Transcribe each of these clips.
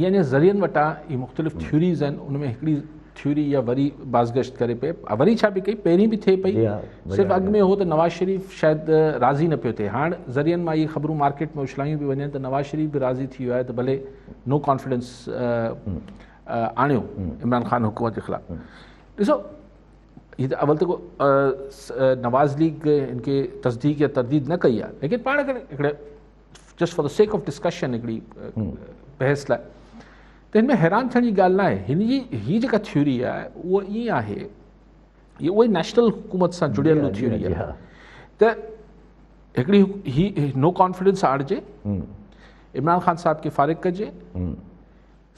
यानी ज़रियनि वटां इहे मुख़्तलिफ़ थ्योरीज़ आहिनि, उनमें हिकिड़ी थ्योरी या वरी बाज़गश्त करे पे वरी छा पई कई पहिरीं बि थिए पई, सिर्फ़ु अॻु में हो त नवाज़ शरीफ़ शायदि राज़ी न पियो थिए। हाणे ज़रियनि मां इहे ख़बरूं मार्केट में उछलायूं पई वञनि त नवाज़ शरीफ़ बि राज़ी थी वियो आहे त भले नो कॉन्फिडेंस आणियो इमरान ख़ान हुकूमत जे ख़िलाफ़ु। ॾिसो हीअ त अवल त को नवाज़ लीग इनखे तस्दीक या तरदीद न कई आहे, लेकिन पाण खे हिकिड़े just for the sake of discussion हिकिड़ी बहस लाइ त हिन में हैरान थियण जी ॻाल्हि न आहे। हिन जी हीअ जेका थ्योरी आहे उहा ईअं आहे, इहा उहा नेशनल हुकूमत सां जुड़ियल थ्योरी आहे त हिकिड़ी ही नो कॉन्फिडेंस आणिजे, इमरान ख़ान साहब खे फ़ारिग कजे,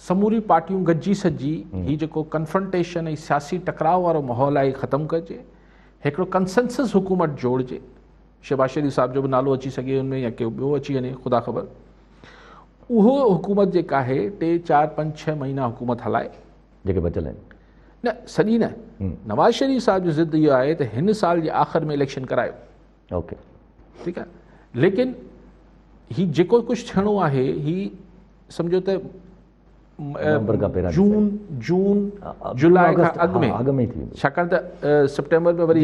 समूरी पार्टियूं गॾिजी सॼी हीअ जेको कन्फ्रंटेशन ऐं सियासी टकराव वारो माहौल आहे ख़तमु कजे, हिकिड़ो कंसेंसस हुकूमत जोड़िजे, शहबाज शरीफ़ साहब जो बि नालो अची सघे हुनमें या के ॿियो अची वञे ख़ुदा ख़बर। उहो हुकूमत जेका आहे 3, 4, 5, 6 महीना हुकूमत हलाए, जेके बचियल आहिनि न सॼी न। नवाज़ शरीफ़ साहब जो ज़िद इहो आहे त हिन साल जे आख़िर में इलेक्शन करायो, ओके ठीकु आहे, लेकिन हीउ जेको कुझु थियणो आहे हीउ सम्झो त जून जुलाई खां अॻु में, छाकाणि त सेप्टेंबर में वरी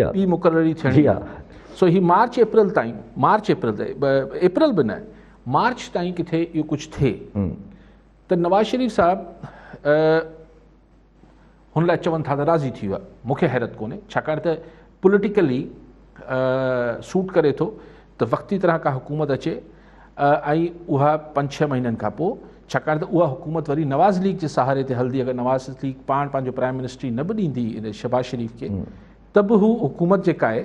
ॿी मुक़ररी थियणी आहे। सो हीउ मार्च अप्रैल ताईं अप्रैल बि न मार्च ताईं किथे इहो कुझु थिए त नवाज़ शरीफ़ साहब हुन लाइ चवनि था त राज़ी थी वियो आहे। मूंखे हैरत कोन्हे, छाकाणि त पॉलिटिकली सूट करे थो त वक़्ती तरह का हुकूमत अचे ऐं उहा 5-6 महीननि खां पोइ, छाकाणि त उहा हुकूमत वरी नवाज़ लीग जे सहारे ते हलंदी। अगरि नवाज़ लीग पाण पंहिंजो प्राइम मिनिस्ट्री न बि ॾींदी शहबाज शरीफ़ खे त बि हू हुकूमत जेका आहे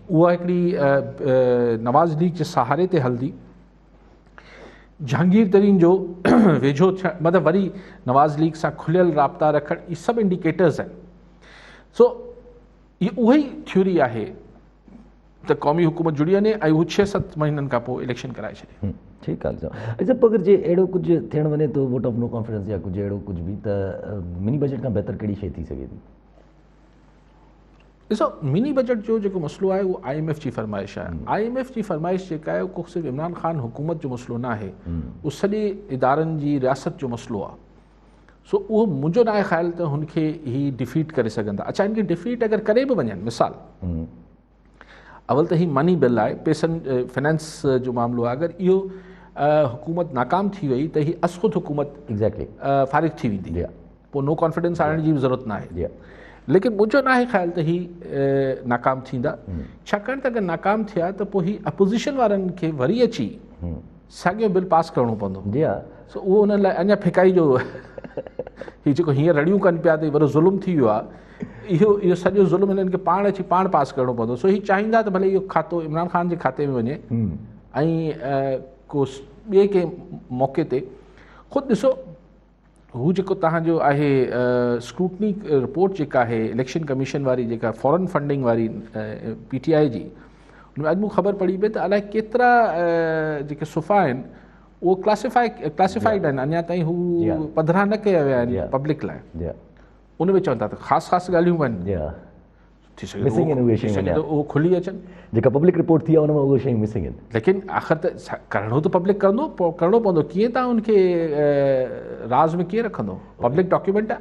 उहा हिकिड़ी नवाज़ लीग जे सहारे ते हलंदी। जहांगीर तरीन जो वेझो थियणु मतिलबु वरी नवाज़ लीग सां खुलियल राब्ता रखणु, इहे सभु इंडिकेटर्स आहिनि। सो इहा उहा ई थ्योरी आहे त क़ौमी हुकूमत जुड़ी वञे ऐं हू 6-7 महीननि खां पोइ इलेक्शन कराए छॾे। ठीकु आहे। अच्छा अगरि जे अहिड़ो कुझु थियणु वञे थो वोट ऑफ नो कॉन्फिडेंस या कुझु अहिड़ो कुझु बि, त मिनी बजट खां बहितर कहिड़ी शइ थी सघे थी? ॾिसो मिनी बजट जो जेको मसइलो आहे उहो IMF जी फरमाइश आहे। IMF जी फरमाइश जेका आहे उहो सिर्फ़ु इमरान ख़ान हुकूमत जो मसइलो न आहे, उहो सॼे इदारनि जी रियासत जो मसइलो आहे। सो उहो मुंहिंजो न आहे ख़्यालु त हुनखे ही डिफीट करे सघंदा। अच्छा हिनखे डिफीट अगरि करे बि वञनि, मिसाल अवल त ही मनी बिल आहे, पैसनि फाइनेंस जो मामिलो आहे। अगरि इहो हुकूमत नाकाम थी वई त ही असख़ुद हुकूमत फ़ारिग थी वेंदी, पोइ नो कॉन्फिडेंस आणण जी बि ज़रूरत न आहे। लेकिन मुंहिंजो न आहे ख़्यालु त ही नाकाम थींदा, छाकाणि त अगरि नाकाम थिया त पोइ ही अपोज़िशन वारनि खे वरी अची साॻियो बिल पास करिणो पवंदो। सो उहो उन्हनि लाइ अञा फिकाई जो हीअ जेको हींअर रड़ियूं कनि पिया त वॾो ज़ुल्म थी वियो आहे, इहो सॼो ज़ुल्म हिननि खे पाण अची पाण पास करिणो पवंदो। सो हीअ चाहींदा त भले इहो खातो इमरान ख़ान जे खाते में वञे ऐं को ॿिए कंहिं मौक़े ते ख़ुदि ॾिसो हू जेको तव्हांजो आहे स्क्रूटनी रिपोर्ट जेका आहे इलेक्शन कमीशन वारी, जेका फॉरेन फंडिंग वारी PTI जी, हुन में अॼु मूंखे ख़बर पड़ी पई त अलाए केतिरा जेके सुफ़ा आहिनि उहो क्लासिफाइड आहिनि, अञा ताईं हू पधरा न कया विया आहिनि पब्लिक लाइ। उन में चवनि था त ख़ासि ॻाल्हियूं आहिनि, थी सघे उहो खुली अचनि। जेका पब्लिक रिपोर्ट थी आहे उन में उहे शयूं मिसिंग आहिनि, लेकिन आख़िर त करिणो त पब्लिक करिणो पवंदो। कीअं तव्हां उनखे राज़ में कीअं रखंदो? पब्लिक डॉक्यूमेंट आहे।